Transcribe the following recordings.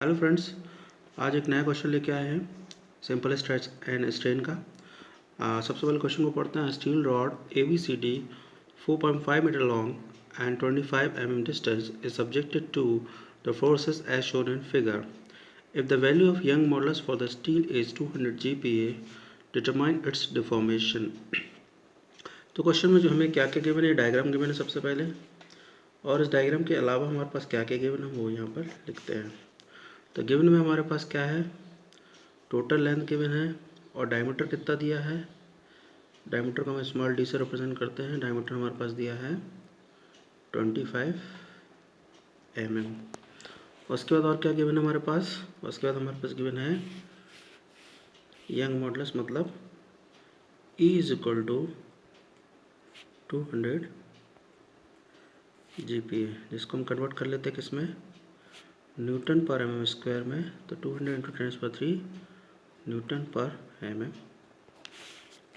Hello friends, आज एक नया क्वेश्चन लेके आए हैं सिंपल स्ट्रेच एंड स्ट्रेन का। सबसे पहले क्वेश्चन को पढ़ते हैं। Steel rod ABCD 4.5 metre long and 25 mm distance is subjected to the forces as shown in figure. If the value of Young modulus for the steel is 200 GPa, determine its deformation. तो question में जो हमें क्या क्या given है, diagram given है सबसे पहले, और इस डायग्राम के अलावा हमारे पास क्या क्या गिवन है वो यहाँ पर लिखते हैं। तो गिवन में हमारे पास क्या है, टोटल लेंथ गिवन है और डायमीटर कितना दिया है। डायमीटर को हम स्मॉल डी से रिप्रेजेंट करते हैं। डायमीटर हमारे पास दिया है 25 mm। उसके बाद और क्या गिवन है हमारे पास, उसके बाद हमारे पास गिवन है यंग मॉडुलस, मतलब E is equal to 200 GPa, जिसको हम कन्वर्ट कर लेते हैं किसमें, न्यूटन पर mm स्क्वायर में। तो 200 इंटू 10⁻³ न्यूटन पर mm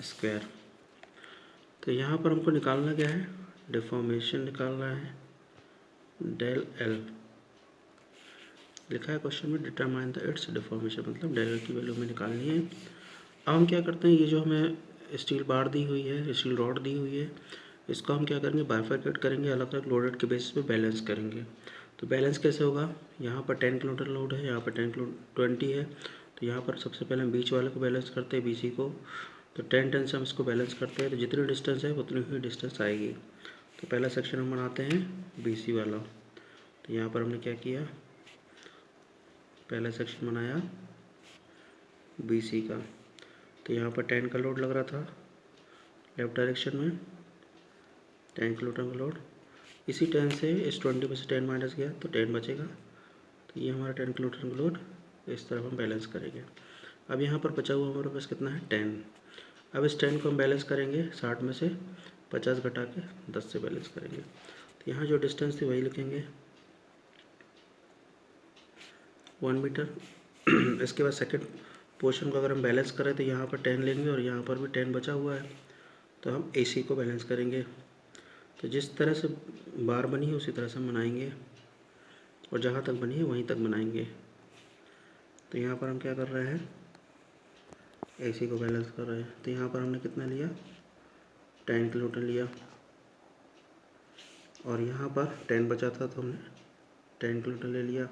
स्क्वायर। तो यहाँ पर हमको निकालना क्या है, डिफॉर्मेशन निकालना है, डेल एल लिखा है क्वेश्चन में। डिटरमाइन द इट्स डिफॉर्मेशन, मतलब डेल एल की वैल्यू हमें निकालनी है। अब हम क्या करते हैं, ये जो हमें स्टील बार दी हुई है, स्टील रॉड दी हुई है, इसको हम क्या करेंगे, बाइफरकेट करेंगे, अलग अलग लोडेड के बेसिस पे बैलेंस करेंगे। तो बैलेंस कैसे होगा, यहाँ पर 10 किलोमीटर लोड है, यहाँ पर 20 है। तो यहाँ पर सबसे पहले हम बीच वाले को बैलेंस करते हैं, BC को। तो 10 से हम इसको बैलेंस करते हैं, तो जितनी डिस्टेंस है उतनी ही डिस्टेंस आएगी। तो पहला सेक्शन हम बनाते हैं BC वाला। तो यहाँ पर हमने क्या किया, पहला सेक्शन बनाया BC का। तो यहाँ पर 10 का लोड लग रहा था लेफ्ट डायरेक्शन में, 10 किलोमीटर का लोड। इसी 10 से इस 20 में से 10 माइनस गया तो 10 बचेगा। तो ये हमारा 10 किलोमीटर का लोड इस तरफ हम बैलेंस करेंगे। अब यहाँ पर बचा हुआ हमारे पास कितना है, 10। अब इस 10 को हम बैलेंस करेंगे, 60 में से 50 घटा के 10 से बैलेंस करेंगे। तो यहाँ जो डिस्टेंस थी वही लिखेंगे, 1 मीटर। इसके बाद सेकंड पोर्शन को अगर हम बैलेंस करें तो यहाँ पर 10 लेंगे और यहाँ पर भी 10 बचा हुआ है, तो हम AC को बैलेंस करेंगे। तो जिस तरह से बार बनी है उसी तरह से हम बनाएंगे, और जहाँ तक बनी है वहीं तक बनाएंगे। तो यहाँ पर हम क्या कर रहे हैं, AC को बैलेंस कर रहे हैं। तो यहाँ पर हमने कितना लिया, 10 किलोमीटर लिया, और यहाँ पर 10 बचा था तो हमने 10 किलोमीटर ले लिया।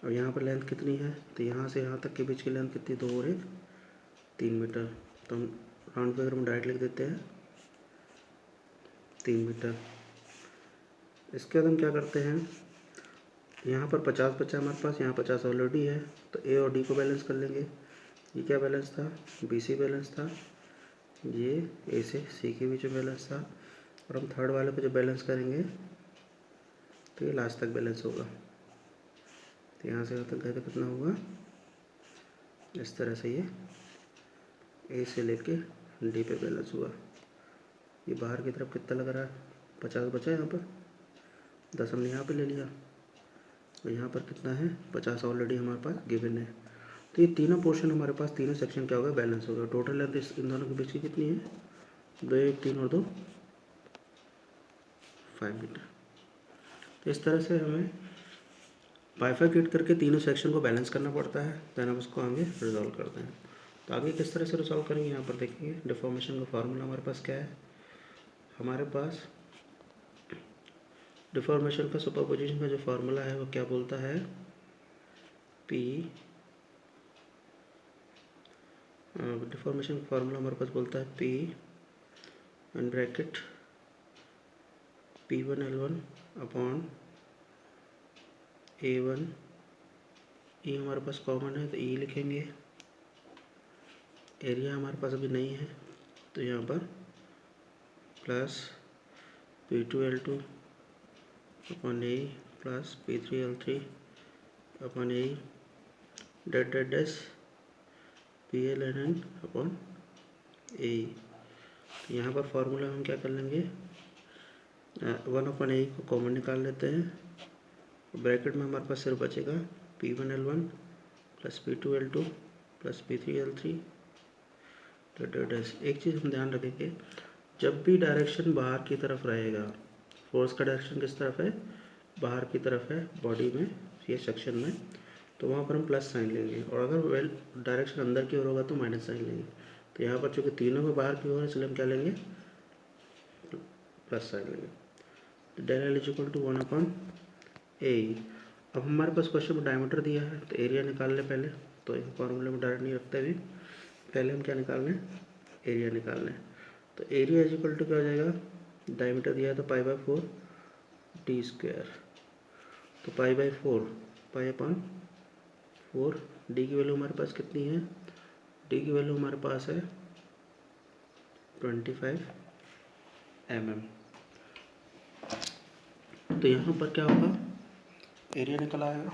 और यहाँ पर लेंथ कितनी है, तो यहाँ से यहाँ तक के बीच की लेंथ कितनी, 2 और 1 3 मीटर। तो हम राउंड फिगर में डायरेक्ट लिख देते हैं 3 मीटर। इसके बाद हम क्या करते हैं, यहाँ पर 50 बचा हमारे पास, यहाँ 50 ऑलरेडी है, तो A और D को बैलेंस कर लेंगे। ये क्या बैलेंस था, BC बैलेंस था, ये A से C के बीच में बैलेंस था, और हम थर्ड वाले को जब बैलेंस करेंगे तो ये लास्ट तक बैलेंस होगा। तो यहाँ से यहाँ तक गए तो कितना होगा, इस तरह से ये A से लेके D पे बैलेंस हुआ। ये बाहर की तरफ कितना लग रहा है, 50 बचा है, यहाँ पर 10 हमने यहाँ पे ले लिया, और यहाँ पर कितना है, 50 ऑलरेडी हमारे पास गिवन है। तो ये तीनों पोर्शन हमारे पास, तीनों सेक्शन क्या होगा, बैलेंस होगा। टोटल लेंथ इन दोनों के बीच की कितनी है, 2 1 3 और 2 5 मीटर। तो इस तरह से हमें बाइफरकेट करके तीनों सेक्शन को बैलेंस करना पड़ता है, देन हम उसको आगे रिजॉल्व करते हैं। तो आगे किस तरह से रिजॉल्व करेंगे, यहाँ पर देखेंगे। डिफॉर्मेशन का फार्मूला हमारे पास क्या है, हमारे पास डिफॉर्मेशन का सुपरपोजिशन का जो फार्मूला है वो क्या बोलता है, P, डिफॉर्मेशन का फार्मूला हमारे पास बोलता है P and bracket P1L1 upon A1। E हमारे पास कॉमन है तो E लिखेंगे। एरिया हमारे पास अभी नहीं है तो यहाँ पर plus P2L2 upon A plus P3L3 upon A dot dot dash PLNN upon A। तो यहाँ पर फार्मूला हम क्या कर लेंगे, 1 अपॉन A को कॉमन निकाल लेते हैं। ब्रैकेट में हमारे पास सिर्फ बचेगा P1L1 plus P2L2 plus P3L3 dot dot dash. एक चीज़ हम ध्यान रखेंगे, जब भी डायरेक्शन बाहर की तरफ रहेगा, फोर्स का डायरेक्शन किस तरफ है, बाहर की तरफ है बॉडी में, ये सेक्शन में, तो वहाँ पर हम प्लस साइन लेंगे, और अगर वेल डायरेक्शन अंदर की ओर होगा तो माइनस साइन लेंगे। तो यहाँ पर चूँकि तीनों में बाहर की ओर है, इसलिए हम क्या लेंगे, प्लस साइन लेंगे। तो del L is equal to 1/a। अब हमारे पास क्वेश्चन में डायमीटर दिया है, तो एरिया निकाल लें पहले। तो एक फॉर्मूले में डायरेक्ट नहीं रखते भी, पहले हम क्या निकाल लें, एरिया निकाल लें। तो एरिया इज इक्वल टू क्या हो जाएगा, डायमीटर दिया है तो π/4 d²। तो π/4 π/4, डी की वैल्यू हमारे पास कितनी है, डी की वैल्यू हमारे पास है 25 mm। तो यहाँ पर क्या होगा, एरिया निकल आएगा।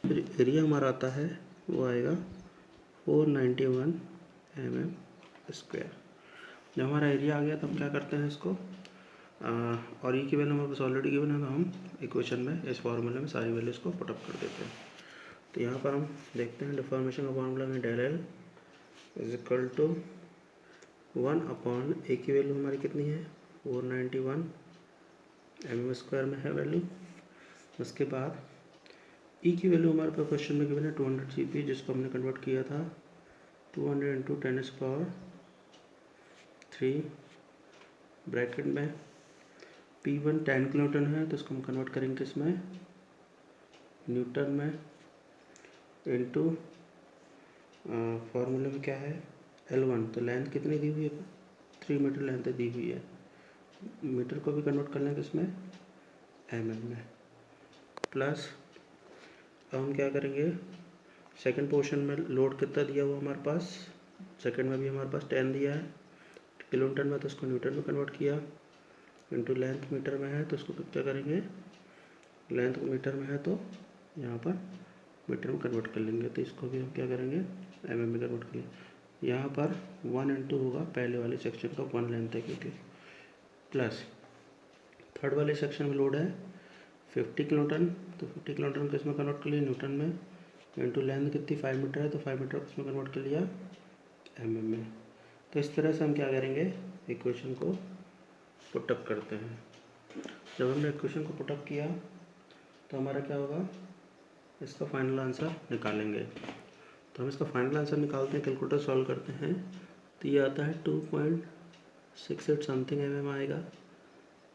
फिर एरिया हमारा आता है, वो आएगा 491 mm²। जब हमारा एरिया आ गया तो हम क्या करते हैं इसको, और ई की वैल्यू हमारे पास ऑलरेडी गिवन है, तो हम इक्वेशन में इस फार्मूले में सारी वैल्यूज़ को पुटअप कर देते हैं। तो यहाँ पर हम देखते हैं डिफॉर्मेशन का फार्मूला में del L is equal to 1 A की वैल्यू हमारी कितनी है, 491 mm² में है वैल्यू। उसके बाद ई की वैल्यू हमारे पास क्वेश्चन में गिवन है 200 Cp, जिसको हमने कन्वर्ट किया था 200 × 10⁻³ ब्रैकेट में P1 10 किलोन्यूटन है, तो इसको हम कन्वर्ट करेंगे इसमें न्यूटन में, इनटू फार्मूले में क्या है L1। तो लेंथ कितनी दी हुई है, 3 मीटर लेंथ दी हुई है। मीटर को भी कन्वर्ट कर लेंगे इसमें mm में, प्लस अब हम क्या करेंगे, सेकंड पोर्शन में लोड कितना दिया हुआ हमारे पास, सेकंड में भी हमारे पास 10 दिया है किलोमीटर में, तो इसको न्यूटन में कन्वर्ट किया, इनटू लेंथ मीटर में है, तो इसको क्या करेंगे, लेंथ मीटर में है तो यहाँ पर मीटर में कन्वर्ट कर लेंगे। तो इसको भी हम क्या करेंगे, mm में कन्वर्ट करेंगे। यहाँ पर 1 × होगा पहले वाले सेक्शन का, 1 लेंथ है क्योंकि, प्लस थर्ड वाले सेक्शन में लोड है 50 किलोटन, तो 50 किलोटन को इसमें कन्वर्ट कर लिया न्यूटन में, इनटू लेंथ कितनी 5 मीटर है, तो 5 मीटर को इसमें कन्वर्ट कर लिया mm में। तो इस तरह से हम क्या करेंगे, इक्वेशन को पुटअप करते हैं। जब हमने इक्वेशन को पुटअप किया तो हमारा क्या होगा, इसका फाइनल आंसर निकालेंगे। तो हम इसका फाइनल आंसर निकालते हैं, कैलकुलेटर सॉल्व करते हैं, तो ये आता है 2.68 समथिंग mm आएगा,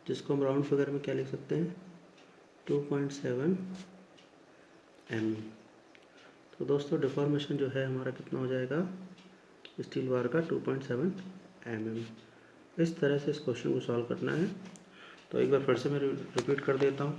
जिसको हम राउंड फिगर में क्या लिख सकते हैं, 2.7 mm। तो दोस्तों डिफॉर्मेशन जो है हमारा कितना हो जाएगा, स्टील बार का 2.7 mm। इस तरह से इस क्वेश्चन को सॉल्व करना है। तो एक बार फिर से मैं रिपीट कर देता हूँ।